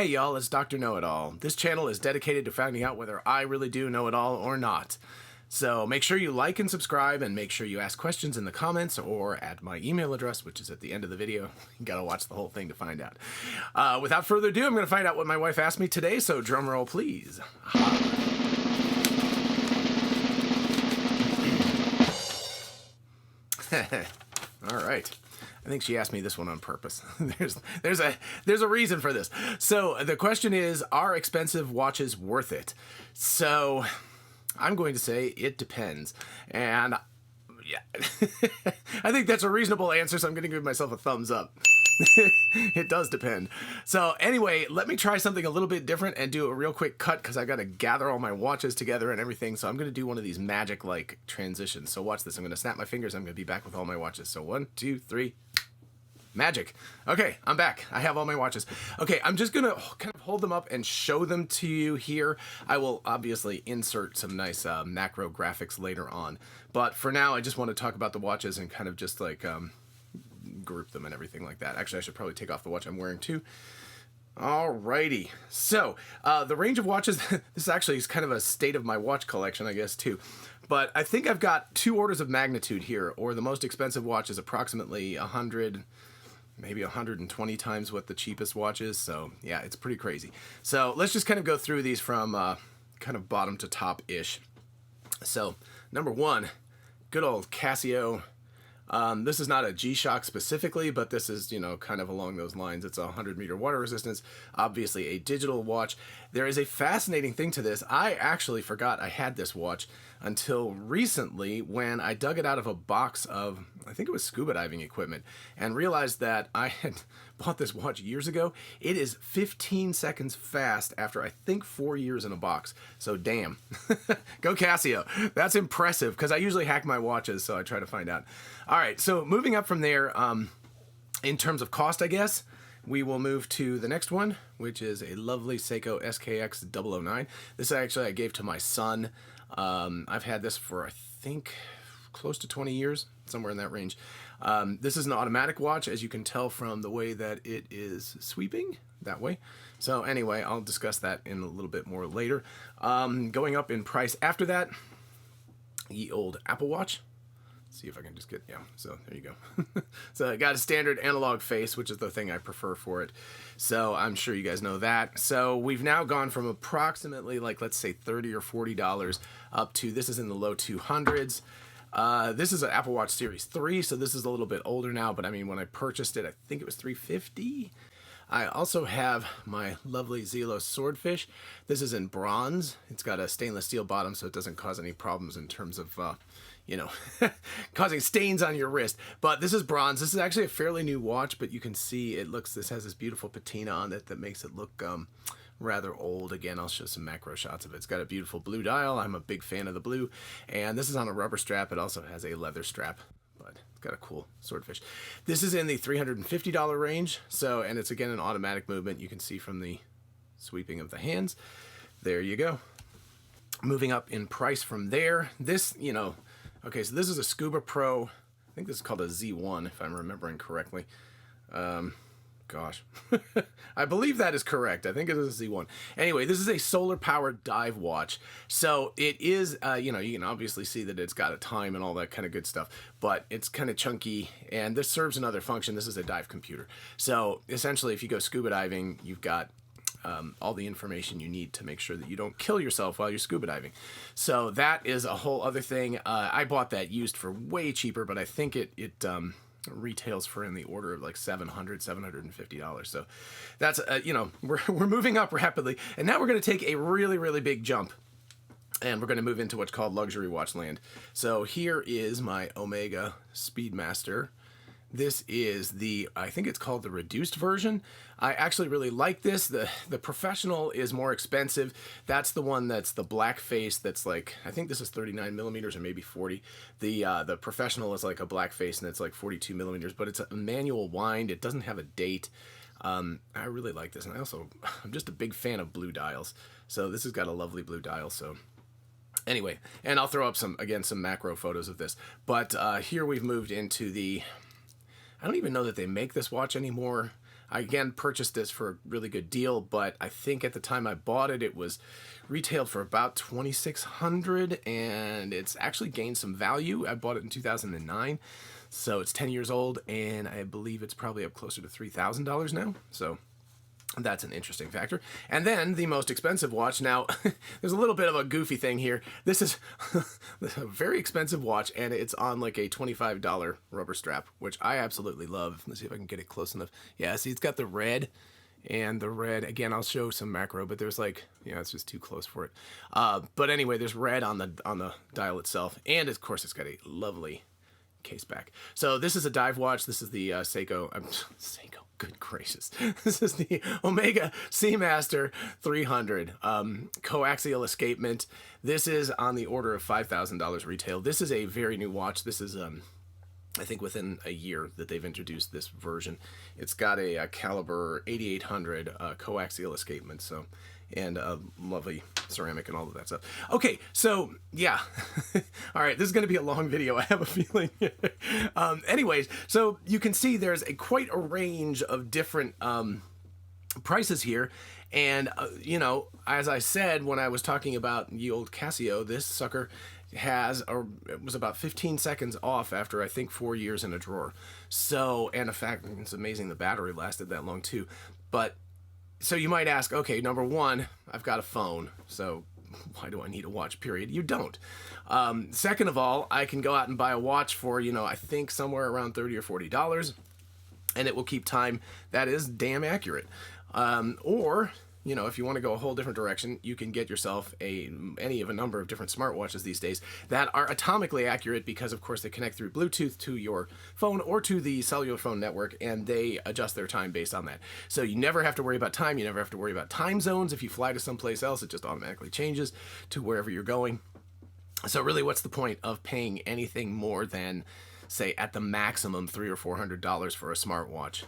Hey y'all, it's Dr. Know-It-All. This channel is dedicated to finding out whether I really do know it all or not. So make sure you like and subscribe, and make sure you ask questions in the comments or at my email address, which is at the end of the video. You gotta watch the whole thing to find out. Without further ado, I'm gonna find out what my wife asked me today, so drum roll please. All right. I think she asked me this one on purpose. there's a reason for this. So the question is, are expensive watches worth it? So I'm going to say it depends. And yeah, I think that's a reasonable answer, so I'm going to give myself a thumbs up. It does depend. So anyway, let me try something a little bit different and do a real quick cut, because I got to gather all my watches together and everything. So I'm going to do one of these magic like transitions. So watch this. I'm going to snap my fingers. I'm going to be back with all my watches. So 1, 2, 3. Magic. Okay, I'm back. I have all my watches. Okay, I'm just gonna kind of hold them up and show them to you here. I will obviously insert some nice macro graphics later on, but for now I just want to talk about the watches and kind of just like group them and everything like that. Actually, I should probably take off the watch I'm wearing too. Alrighty, so the range of watches, this actually is kind of a state of my watch collection, I guess, too. But I think I've got 2 orders of magnitude here, or the most expensive watch is approximately 100, maybe 120 times what the cheapest watch is. So yeah, it's pretty crazy. So let's just kind of go through these from kind of bottom to top-ish. So number 1, good old Casio. This is not a G-Shock specifically, but this is, you know, kind of along those lines. It's a 100-meter water resistance, obviously a digital watch. There is a fascinating thing to this. I actually forgot I had this watch until recently when I dug it out of a box of, I think it was scuba diving equipment, and realized that I had bought this watch years ago. It is 15 seconds fast after I think 4 years in a box. So damn. Go Casio. That's impressive, because I usually hack my watches, so I try to find out. All right, so moving up from there, in terms of cost, I guess, we will move to the next one, which is a lovely Seiko SKX 009. This actually I gave to my son. I've had this for, I think, close to 20 years, somewhere in that range. This is an automatic watch, as you can tell from the way that it is sweeping that way. So anyway, I'll discuss that in a little bit more later. Going up in price after that, ye old Apple Watch. See if I can just get, yeah, so there you go. So I got a standard analog face, which is the thing I prefer for it. So I'm sure you guys know that. So we've now gone from approximately, like, let's say $30 or $40 up to, this is in the low 200s. This is an Apple Watch Series 3, so this is a little bit older now, but I mean, when I purchased it, I think it was $350. I also have my lovely Zelos Swordfish. This is in bronze. It's got a stainless steel bottom, so it doesn't cause any problems in terms of, you know, causing stains on your wrist. But this is bronze. This is actually a fairly new watch, but you can see it looks, this has this beautiful patina on it that makes it look rather old. Again, I'll show some macro shots of it. It's got a beautiful blue dial. I'm a big fan of the blue. And this is on a rubber strap. It also has a leather strap, but it's got a cool swordfish. This is in the $350 range. So, and it's again an automatic movement. You can see from the sweeping of the hands. There you go. Moving up in price from there. This, you know, okay, so this is a Scubapro. I think this is called a Z1, if I'm remembering correctly. Gosh, I believe that is correct. I think it is a Z1. Anyway, this is a solar-powered dive watch. So it is, you know, you can obviously see that it's got a time and all that kind of good stuff, but it's kind of chunky, and this serves another function. This is a dive computer. So essentially, if you go scuba diving, you've got all the information you need to make sure that you don't kill yourself while you're scuba diving. So that is a whole other thing. I bought that used for way cheaper, but I think it retails for in the order of like $700, $750. So that's, you know, we're moving up rapidly. And now we're going to take a really, really big jump. And we're going to move into what's called luxury watch land. So here is my Omega Speedmaster. This is the, I think it's called the reduced version. I actually really like this. The professional is more expensive. That's the one that's the black face. That's like, I think this is 39 millimeters or maybe 40. The professional is like a black face and it's like 42 millimeters, but it's a manual wind. It doesn't have a date. I really like this. And I'm just a big fan of blue dials. So this has got a lovely blue dial. So anyway, and I'll throw up some macro photos of this. But here we've moved into the, I don't even know that they make this watch anymore. I again purchased this for a really good deal, but I think at the time I bought it, it was retailed for about $2,600, and it's actually gained some value. I bought it in 2009, so it's 10 years old, and I believe it's probably up closer to $3,000 now. So that's an interesting factor. And then the most expensive watch. Now, there's a little bit of a goofy thing here. This is a very expensive watch, and it's on like a $25 rubber strap, which I absolutely love. Let's see if I can get it close enough. Yeah, see, it's got the red, and the red, again, I'll show some macro, but there's like, it's just too close for it. But anyway, there's red on the dial itself, and of course, it's got a lovely case back. So this is a dive watch. This is the Seiko. Seiko. Good gracious. This is the Omega Seamaster 300 coaxial escapement. This is on the order of $5,000 retail. This is a very new watch. This is, I think, within a year that they've introduced this version. It's got a caliber 8800 coaxial escapement. So, and lovely ceramic and all of that stuff. Okay, so yeah. All right, this is going to be a long video, I have a feeling. Anyways, so you can see there's quite a range of different prices here. And, as I said when I was talking about the old Casio, this sucker it was about 15 seconds off after I think 4 years in a drawer. So, and in fact, it's amazing the battery lasted that long too. But so you might ask, okay, number one, I've got a phone, so why do I need a watch, period? You don't. Second of all, I can go out and buy a watch for, I think somewhere around $30 or $40, and it will keep time. That is damn accurate. Or, if you want to go a whole different direction, you can get yourself any of a number of different smartwatches these days that are atomically accurate because, of course, they connect through Bluetooth to your phone or to the cellular phone network, and they adjust their time based on that. So you never have to worry about time. You never have to worry about time zones. If you fly to someplace else, it just automatically changes to wherever you're going. So really, what's the point of paying anything more than, say, at the maximum $300 or $400 for a smartwatch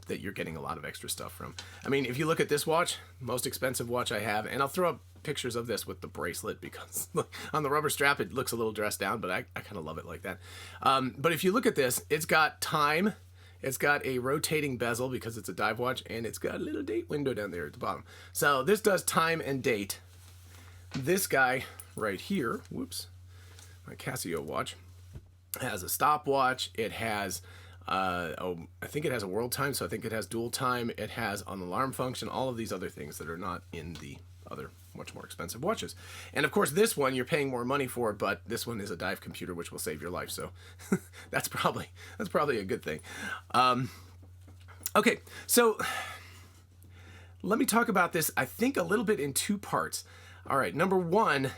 that you're getting a lot of extra stuff from? I mean, if you look at this watch, most expensive watch I have, and I'll throw up pictures of this with the bracelet because on the rubber strap it looks a little dressed down, but I kind of love it like that. But if you look at this, it's got time, it's got a rotating bezel because it's a dive watch, and it's got a little date window down there at the bottom. So this does time and date. This guy right here, whoops, my Casio watch, has a stopwatch. It has, I think it has a world time, so I think it has dual time. It has an alarm function, all of these other things that are not in the other much more expensive watches. And of course, this one you're paying more money for, but this one is a dive computer, which will save your life. So that's probably a good thing. Okay, so let me talk about this, I think, a little bit in two parts. All right, number one,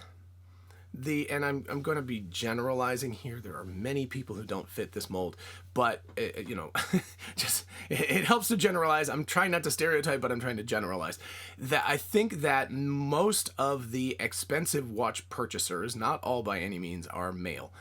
and I'm going to be generalizing here. There are many people who don't fit this mold, but just it helps to generalize. I'm trying not to stereotype, but I'm trying to generalize. That I think that most of the expensive watch purchasers, not all by any means, are male.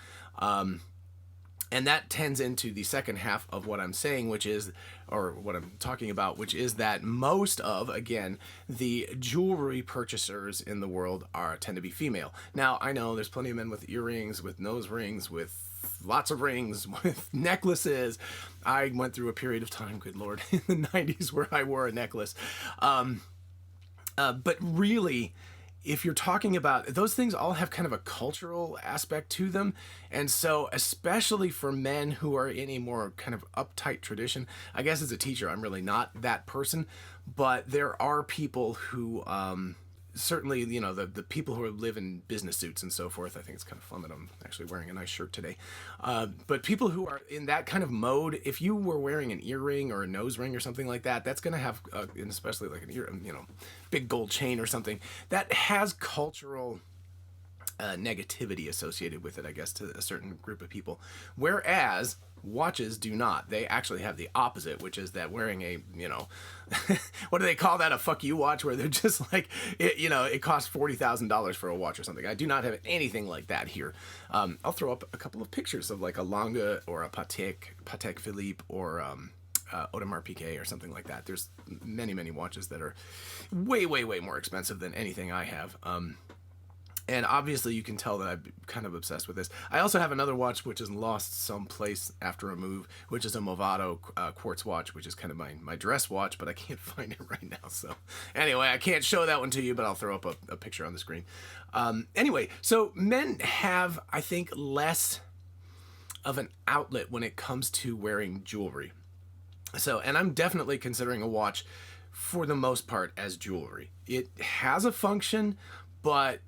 And that tends into the second half of what I'm saying, which is, or what I'm talking about, which is that most of, again, the jewelry purchasers in the world tend to be female. Now, I know there's plenty of men with earrings, with nose rings, with lots of rings, with necklaces. I went through a period of time, good Lord, in the 90s where I wore a necklace. But really, if you're talking about, those things all have kind of a cultural aspect to them. And so, especially for men who are in a more kind of uptight tradition, I guess as a teacher, I'm really not that person, but there are people who, certainly, the people who live in business suits and so forth. I think it's kind of fun that I'm actually wearing a nice shirt today. But people who are in that kind of mode, if you were wearing an earring or a nose ring or something like that, that's going to have, and especially like an big gold chain or something, that has cultural negativity associated with it, I guess, to a certain group of people. Whereas watches do not. They actually have the opposite, which is that wearing a, what do they call that? A fuck you watch, where they're just like, it costs $40,000 for a watch or something. I do not have anything like that here. I'll throw up a couple of pictures of like a Lange or a Patek Philippe or Audemars Piguet or something like that. There's many, many watches that are way, way, way more expensive than anything I have. And obviously you can tell that I'm kind of obsessed with this. I also have another watch which is lost someplace after a move, which is a Movado quartz watch, which is kind of my dress watch, but I can't find it right now. So anyway, I can't show that one to you, but I'll throw up a picture on the screen. Anyway, so men have, I think, less of an outlet when it comes to wearing jewelry. So, and I'm definitely considering a watch for the most part as jewelry. It has a function, but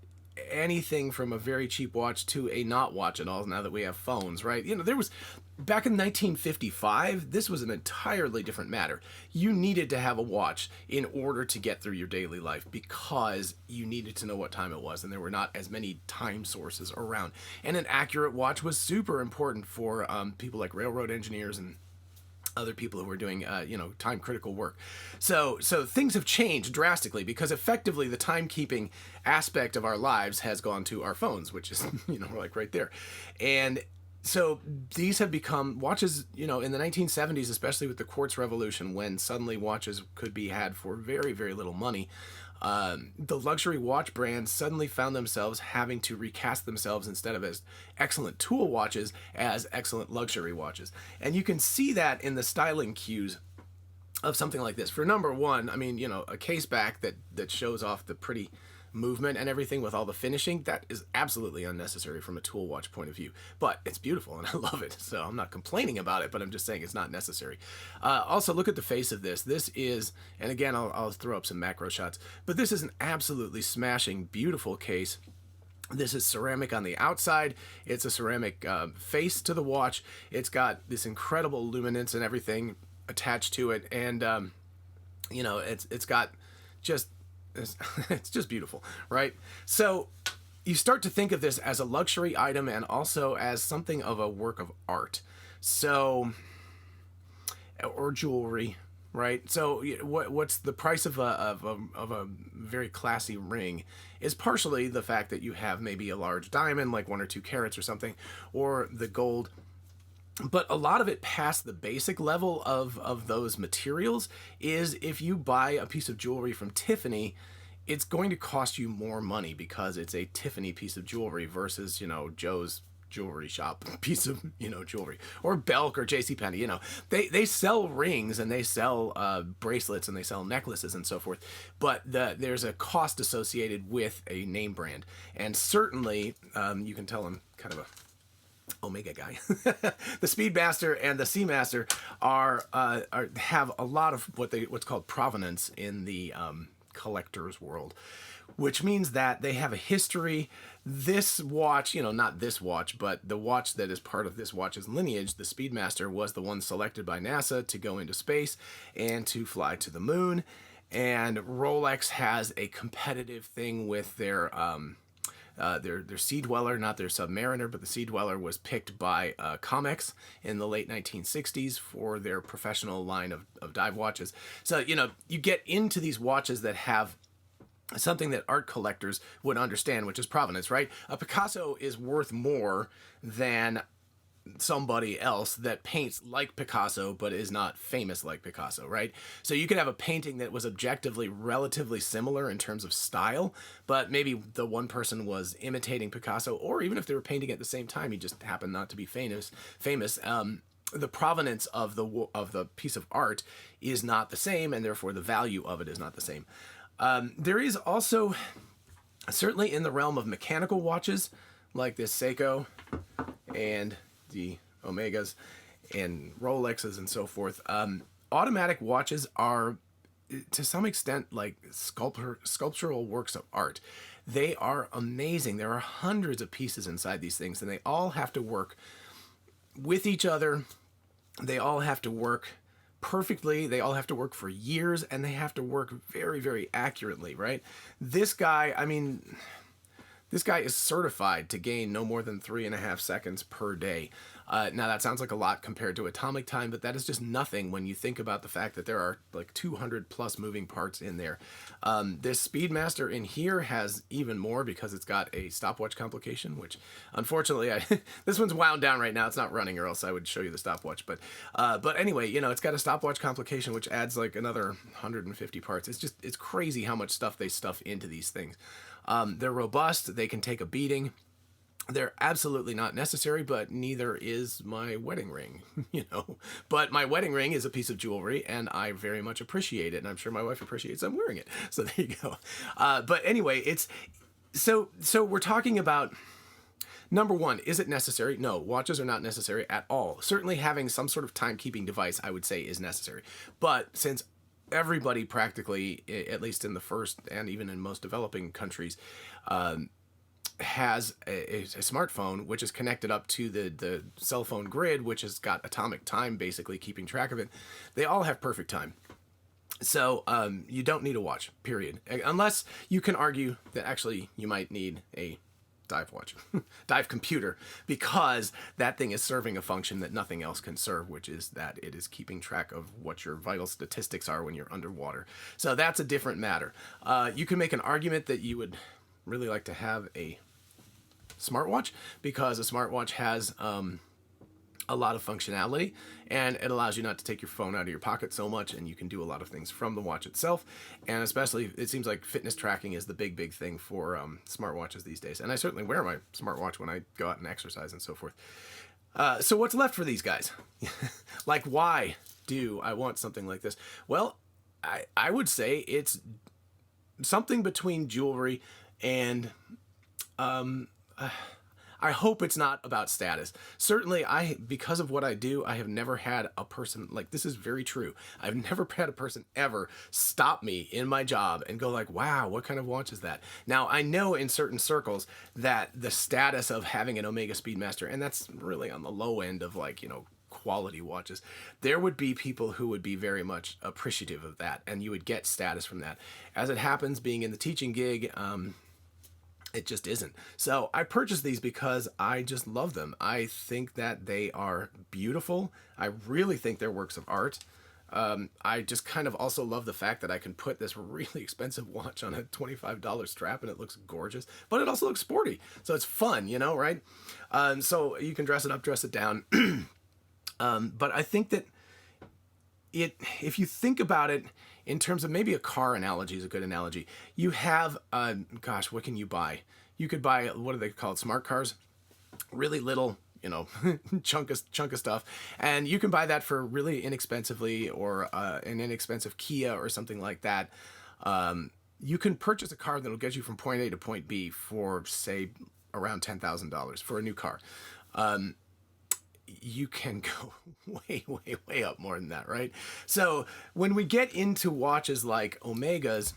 anything from a very cheap watch to a not watch at all, now that we have phones, right? You know, there was, back in 1955, this was an entirely different matter. You needed to have a watch in order to get through your daily life because you needed to know what time it was, and there were not as many time sources around. And an accurate watch was super important for people like railroad engineers and other people who were doing, time critical work. So things have changed drastically because effectively the timekeeping aspect of our lives has gone to our phones, which is, like right there. And so these have become watches, in the 1970s, especially with the quartz revolution, when suddenly watches could be had for very, very little money. The luxury watch brands suddenly found themselves having to recast themselves instead of as excellent tool watches as excellent luxury watches. And you can see that in the styling cues of something like this. For number one, a case back that shows off the pretty movement and everything with all the finishing, that is absolutely unnecessary from a tool watch point of view, but it's beautiful and I love it, so I'm not complaining about it, but I'm just saying it's not necessary. Also, look at the face of this is, and again I'll throw up some macro shots, but this is an absolutely smashing beautiful case. This is ceramic on the outside. It's a ceramic face to the watch. It's got this incredible luminance and everything attached to it, and it's got just it's just beautiful, right? So you start to think of this as a luxury item and also as something of a work of art. So, or jewelry, right? So what's the price of a very classy ring is partially the fact that you have maybe a large diamond, like 1 or 2 carats or something, or the gold. But a lot of it past the basic level of those materials is if you buy a piece of jewelry from Tiffany, it's going to cost you more money because it's a Tiffany piece of jewelry versus, Joe's jewelry shop piece of, jewelry, or Belk or JCPenney. They sell rings and they sell bracelets and they sell necklaces and so forth, but there's a cost associated with a name brand. And certainly you can tell I'm kind of a Omega guy. The Speedmaster and the Seamaster have a lot of what's called provenance in the collector's world, which means that they have a history. This watch, not this watch, but the watch that is part of this watch's lineage, the Speedmaster, was the one selected by NASA to go into space and to fly to the moon. And Rolex has a competitive thing with their Sea Dweller, not their Submariner, but the Sea Dweller was picked by Comex in the late 1960s for their professional line of dive watches. So, you get into these watches that have something that art collectors would understand, which is provenance, right? A Picasso is worth more than somebody else that paints like Picasso but is not famous like Picasso, right? So you could have a painting that was objectively relatively similar in terms of style, but maybe the one person was imitating Picasso, or even if they were painting at the same time, he just happened not to be famous. The provenance of the piece of art is not the same, and therefore the value of it is not the same. There is also, certainly in the realm of mechanical watches, like this Seiko and the Omegas and Rolexes and so forth, automatic watches are, to some extent, like sculptural works of art. They are amazing. There are hundreds of pieces inside these things, and they all have to work with each other. They all have to work perfectly. They all have to work for years, and they have to work very, very accurately, right? This guy is certified to gain no more than 3.5 seconds per day. Now that sounds like a lot compared to atomic time, but that is just nothing when you think about the fact that there are like 200 plus moving parts in there. This Speedmaster in here has even more because it's got a stopwatch complication, which unfortunately this one's wound down right now. It's not running, or else I would show you the stopwatch. But anyway, it's got a stopwatch complication, which adds like another 150 parts. It's crazy how much stuff they stuff into these things. They're robust. They can take a beating. They're absolutely not necessary, but neither is my wedding ring, But my wedding ring is a piece of jewelry, and I very much appreciate it, and I'm sure my wife appreciates I'm wearing it. So there you go. But anyway, it's so we're talking about. Number one, is it necessary? No, watches are not necessary at all. Certainly having some sort of timekeeping device, I would say, is necessary. But since everybody practically, at least in the first and even in most developing countries, has a smartphone, which is connected up to the cell phone grid, which has got atomic time basically keeping track of it, they all have perfect time. So you don't need a watch, period. Unless you can argue that actually you might need a dive watch, dive computer, because that thing is serving a function that nothing else can serve, which is that it is keeping track of what your vital statistics are when you're underwater. So that's a different matter. You can make an argument that you would really like to have a smartwatch, because a smartwatch has a lot of functionality, and it allows you not to take your phone out of your pocket so much, and you can do a lot of things from the watch itself. And especially, it seems like fitness tracking is the big thing for smartwatches these days. And I certainly wear my smartwatch when I go out and exercise and so forth. So what's left for these guys? Like, why do I want something like this? Well, I would say it's something between jewelry and I hope it's not about status. Certainly, because of what I do, I have never had a person, like, this is very true. I've never had a person ever stop me in my job and go like, wow, what kind of watch is that? Now, I know in certain circles that the status of having an Omega Speedmaster, and that's really on the low end of, like, quality watches, there would be people who would be very much appreciative of that, and you would get status from that. As it happens, being in the teaching gig, it just isn't. So I purchased these because I just love them. I think that they are beautiful. I really think they're works of art. I just kind of also love the fact that I can put this really expensive watch on a $25 strap and it looks gorgeous, but it also looks sporty. So it's fun, right? So you can dress it up, dress it down. But I think that if you think about it in terms of maybe a car analogy is a good analogy. You have, what can you buy? You could buy, what are they called? Smart cars, really little, chunk of stuff. And you can buy that for really inexpensively, or an inexpensive Kia or something like that. You can purchase a car that'll get you from point A to point B for, say, around $10,000 for a new car. You can go way up more than that, right? So when we get into watches like Omegas,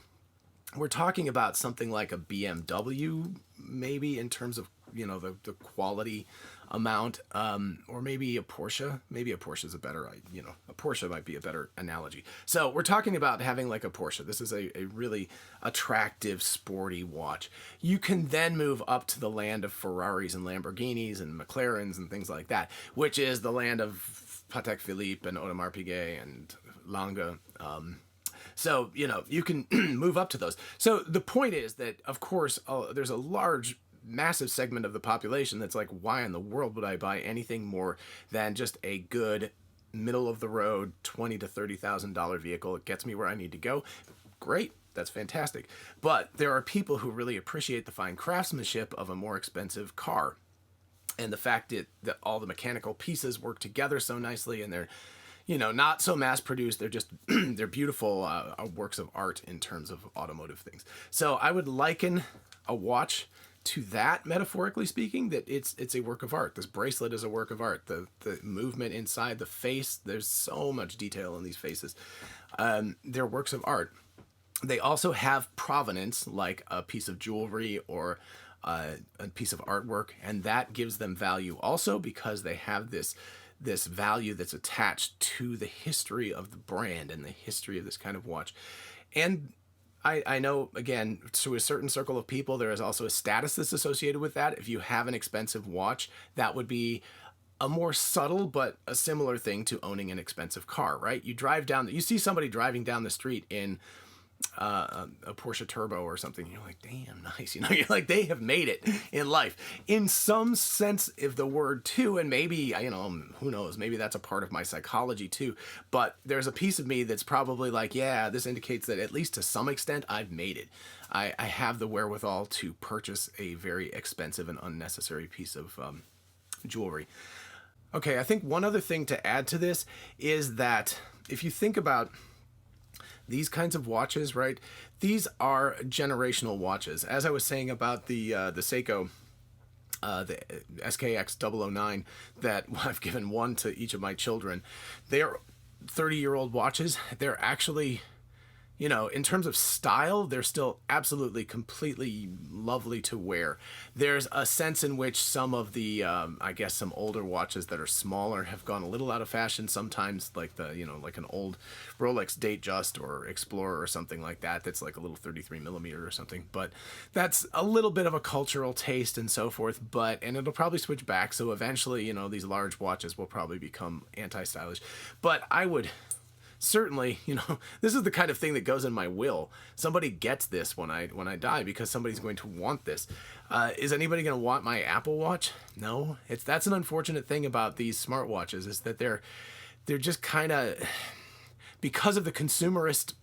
we're talking about something like a BMW, maybe, in terms of, the quality amount, or maybe a Porsche. Maybe a Porsche is a better, a Porsche might be a better analogy. So we're talking about having like a Porsche. This is a really attractive, sporty watch. You can then move up to the land of Ferraris and Lamborghinis and McLarens and things like that, which is the land of Patek Philippe and Audemars Piguet and Lange. So, you can move up to those. So the point is that, of course, there's a massive segment of the population that's like, why in the world would I buy anything more than just a good middle of the road $20,000 to $30,000 vehicle? It gets me where I need to go. Great. That's fantastic. But there are people who really appreciate the fine craftsmanship of a more expensive car, and the fact that all the mechanical pieces work together so nicely, and they're not so mass produced. They're just, they're beautiful works of art in terms of automotive things. So I would liken a watch to that, metaphorically speaking, that it's a work of art. This bracelet is a work of art. The movement inside the face, there's so much detail in these faces. They're works of art. They also have provenance, like a piece of jewelry or a piece of artwork, and that gives them value also, because they have this value that's attached to the history of the brand and the history of this kind of watch. And I know, again, to a certain circle of people, there is also a status that's associated with that. If you have an expensive watch, that would be a more subtle but a similar thing to owning an expensive car, right? You see somebody driving down the street in a Porsche Turbo or something. You're like, damn, nice. You're like, they have made it in life in some sense of the word too. And maybe, who knows, maybe that's a part of my psychology too. But there's a piece of me that's probably like, yeah, this indicates that at least to some extent I've made it. I have the wherewithal to purchase a very expensive and unnecessary piece of jewelry. Okay, I think one other thing to add to this is that if you think about these kinds of watches, right? These are generational watches. As I was saying about the Seiko, the SKX 009, that I've given one to each of my children. They are 30-year-old watches. They're actually, in terms of style, they're still absolutely, completely lovely to wear. There's a sense in which some of the, I guess, some older watches that are smaller have gone a little out of fashion. Sometimes, like like an old Rolex Datejust or Explorer or something like that. That's like a little 33 millimeter or something. But that's a little bit of a cultural taste and so forth. And it'll probably switch back. So eventually, these large watches will probably become anti-stylish. But I would certainly, this is the kind of thing that goes in my will. Somebody gets this when I die, because somebody's going to want this. Is anybody going to want my Apple Watch? No. That's an unfortunate thing about these smartwatches, is that they're just kind of, because of the consumerist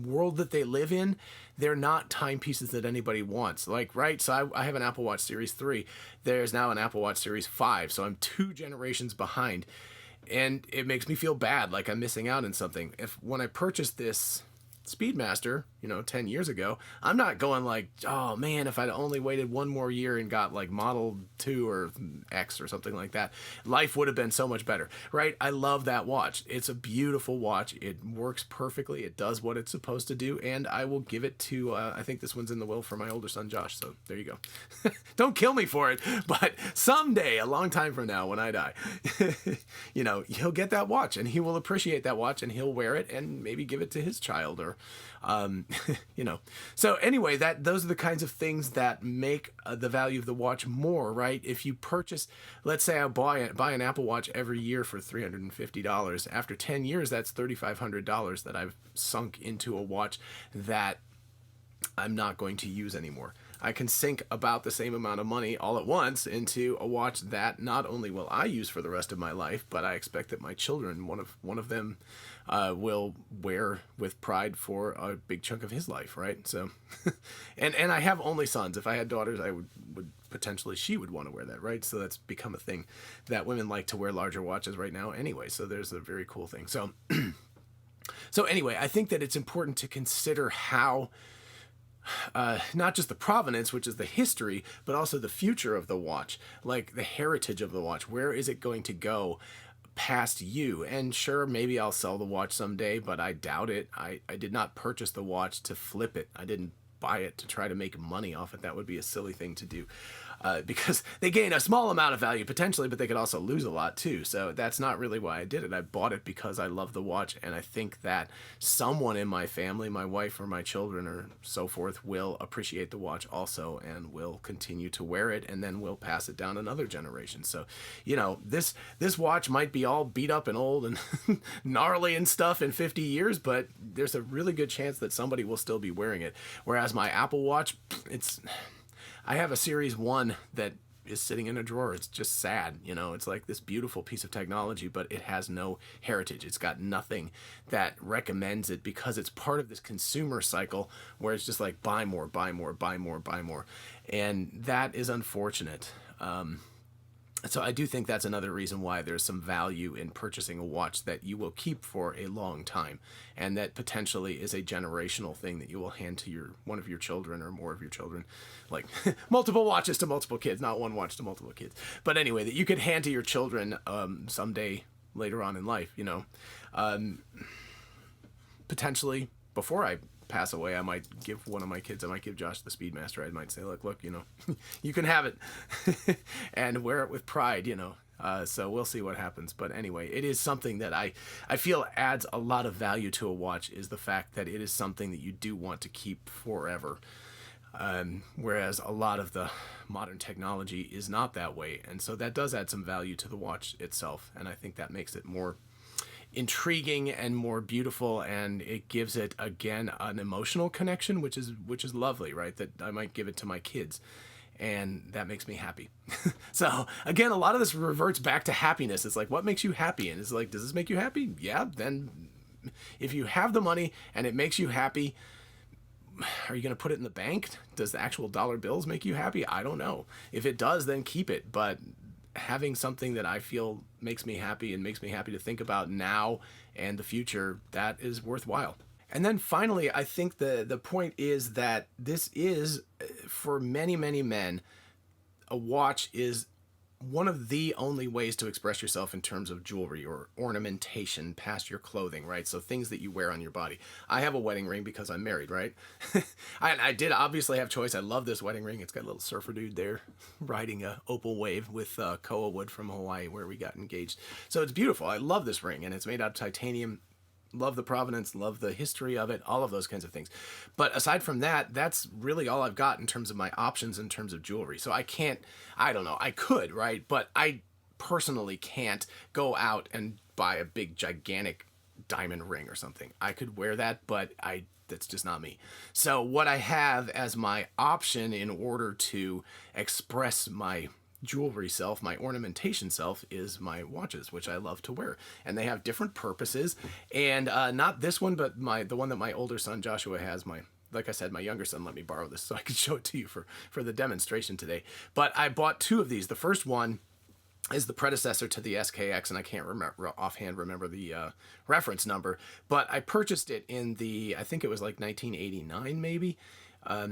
world that they live in, they're not timepieces that anybody wants. Like, right? So I have an Apple Watch Series 3. There's now an Apple Watch Series 5. So I'm 2 generations behind. And it makes me feel bad, like I'm missing out on something. When I purchased this Speedmaster, 10 years ago, I'm not going like, oh man, if I'd only waited one more year and got like Model 2 or X or something like that, life would have been so much better, right? I love that watch. It's a beautiful watch. It works perfectly. It does what it's supposed to do. And I will give it to, I think this one's in the will for my older son, Josh. So there you go. Don't kill me for it. But someday, a long time from now, when I die, he'll get that watch and he will appreciate that watch and he'll wear it and maybe give it to his child or, So anyway, those are the kinds of things that make the value of the watch more, right? If you purchase, let's say I buy an Apple Watch every year for $350. After 10 years, that's $3,500 that I've sunk into a watch that I'm not going to use anymore. I can sink about the same amount of money all at once into a watch that not only will I use for the rest of my life, but I expect that my children, one of them, will wear with pride for a big chunk of his life, right? So, and I have only sons. If I had daughters, I would potentially, she would want to wear that, right? So that's become a thing that women like to wear larger watches right now anyway. So there's a very cool thing. So, so anyway, I think that it's important to consider how, not just the provenance, which is the history, but also the future of the watch, like the heritage of the watch. Where is it going to go past you? And sure, maybe I'll sell the watch someday, but I doubt it. I did not purchase the watch to flip it. I didn't buy it to try to make money off it. That would be a silly thing to do. Because they gain a small amount of value potentially, but they could also lose a lot too. So that's not really why I did it. I bought it because I love the watch, and I think that someone in my family, my wife or my children or so forth, will appreciate the watch also and will continue to wear it, and then we'll pass it down another generation. So, this watch might be all beat up and old and gnarly and stuff in 50 years, but there's a really good chance that somebody will still be wearing it. Whereas my Apple Watch, I have a Series 1 that is sitting in a drawer. It's just sad. It's like this beautiful piece of technology, but it has no heritage. It's got nothing that recommends it because it's part of this consumer cycle where it's just like buy more, buy more, buy more, buy more. And that is unfortunate. So I do think that's another reason why there's some value in purchasing a watch that you will keep for a long time, and that potentially is a generational thing that you will hand to one of your children or more of your children, like multiple watches to multiple kids, not one watch to multiple kids. But anyway, that you could hand to your children someday later on in life, potentially before I pass away. I might give one of my kids, I might give Josh the Speedmaster. I might say, look, you can have it and wear it with pride, so we'll see what happens. But anyway, it is something that I feel adds a lot of value to a watch, is the fact that it is something that you do want to keep forever. Whereas a lot of the modern technology is not that way. And so that does add some value to the watch itself. And I think that makes it more intriguing and more beautiful, and it gives it again an emotional connection, which is lovely, right? That I might give it to my kids, and that makes me happy. So again, a lot of this reverts back to happiness. It's like, what makes you happy? And it's like, does this make you happy? Yeah. Then if you have the money and it makes you happy, are you going to put it in the bank? Does the actual dollar bills make you happy? I don't know. If it does, then keep it. But having something that I feel makes me happy and makes me happy to think about now and the future, that is worthwhile. And then finally, I think the point is that this is, for many, many men, a watch is one of the only ways to express yourself in terms of jewelry or ornamentation past your clothing, right? So things that you wear on your body. I have a wedding ring because I'm married, right? I did obviously have choice. I love this wedding ring. It's got a little surfer dude there riding a opal wave with koa wood from Hawaii where we got engaged. So it's beautiful. I love this ring, and it's made out of titanium. Love the provenance, love the history of it, all of those kinds of things. But aside from that, that's really all I've got in terms of my options in terms of jewelry. So I don't know, I could, right? But I personally can't go out and buy a big, gigantic diamond ring or something. I could wear that, but that's just not me. So what I have as my option in order to express my jewelry self, my ornamentation self, is my watches, which I love to wear, and they have different purposes. And not this one, but the one that my older son Joshua has. Like I said, my younger son let me borrow this so I could show it to you for the demonstration today. But I bought two of these. The first one is the predecessor to the SKX, and I can't remember the reference number, but I purchased it in I think it was like 1989 maybe.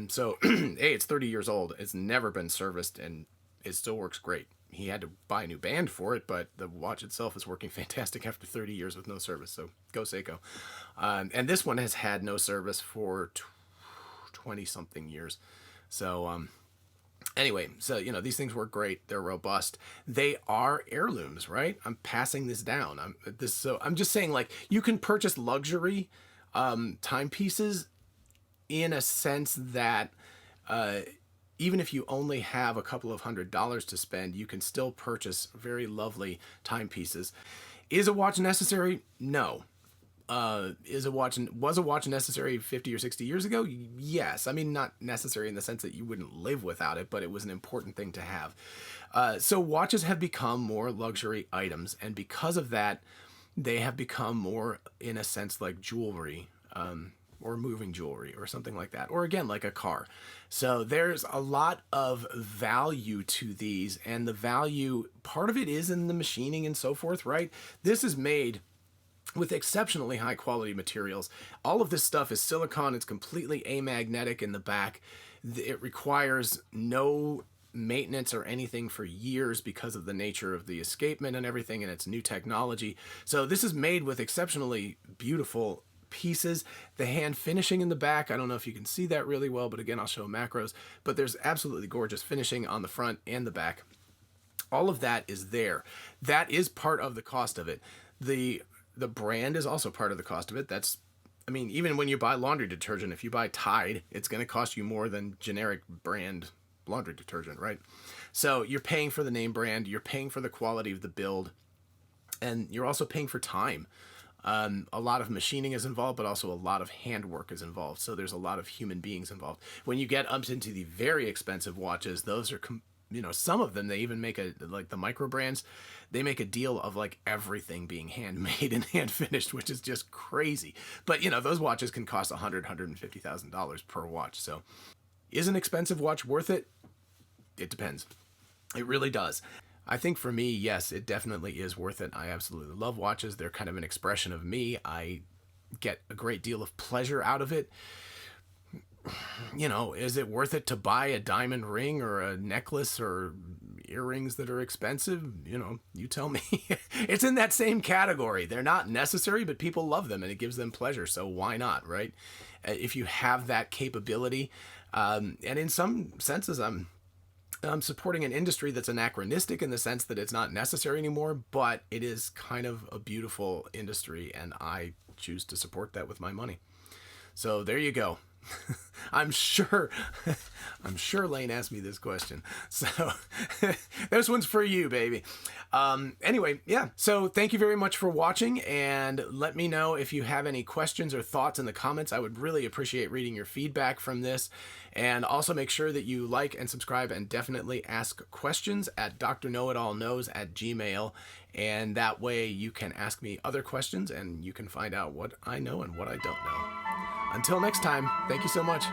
So hey, it's 30 years old. It's never been serviced, and it still works great. He had to buy a new band for it, but the watch itself is working fantastic after 30 years with no service. So go Seiko. And this one has had no service for 20 something years. So anyway, so these things work great. They're robust. They are heirlooms, right? I'm passing this down. I'm just saying, like, you can purchase luxury timepieces in a sense that even if you only have a couple of $100s to spend, you can still purchase very lovely timepieces. Is a watch necessary? No. Was a watch necessary 50 or 60 years ago? Yes. I mean, not necessary in the sense that you wouldn't live without it, but it was an important thing to have. So watches have become more luxury items, and because of that, they have become more, in a sense, like jewelry, or moving jewelry or something like that, or again, like a car. So there's a lot of value to these, and the value, part of it is in the machining and so forth, right? This is made with exceptionally high quality materials. All of this stuff is silicone. It's completely amagnetic in the back. It requires no maintenance or anything for years because of the nature of the escapement and everything, and it's new technology. So this is made with exceptionally beautiful pieces. The hand finishing in the back, I don't know if you can see that really well, but again, I'll show macros, but there's absolutely gorgeous finishing on the front and the back. All of that is there. That is part of the cost of it. The brand is also part of the cost of it. Even when you buy laundry detergent, if you buy Tide, it's going to cost you more than generic brand laundry detergent, right? So you're paying for the name brand, you're paying for the quality of the build, and you're also paying for time. A lot of machining is involved, but also a lot of handwork is involved. So there's a lot of human beings involved. When you get up into the very expensive watches, those are, some of them, they even make like the micro brands, they make a deal of like everything being handmade and hand finished, which is just crazy. But those watches can cost $150,000 per watch. So is an expensive watch worth it? It depends. It really does. I think for me, yes, it definitely is worth it. I absolutely love watches. They're kind of an expression of me. I get a great deal of pleasure out of it. Is it worth it to buy a diamond ring or a necklace or earrings that are expensive? You tell me. It's in that same category. They're not necessary, but people love them and it gives them pleasure. So why not, right? If you have that capability, and in some senses, I'm supporting an industry that's anachronistic in the sense that it's not necessary anymore, but it is kind of a beautiful industry, and I choose to support that with my money. So there you go. I'm sure Lane asked me this question. So this one's for you, baby. Anyway, yeah. So thank you very much for watching, and let me know if you have any questions or thoughts in the comments. I would really appreciate reading your feedback from this. And also make sure that you like and subscribe, and definitely ask questions at DrKnowItAllKnows@gmail.com. And that way you can ask me other questions and you can find out what I know and what I don't know. Until next time, thank you so much.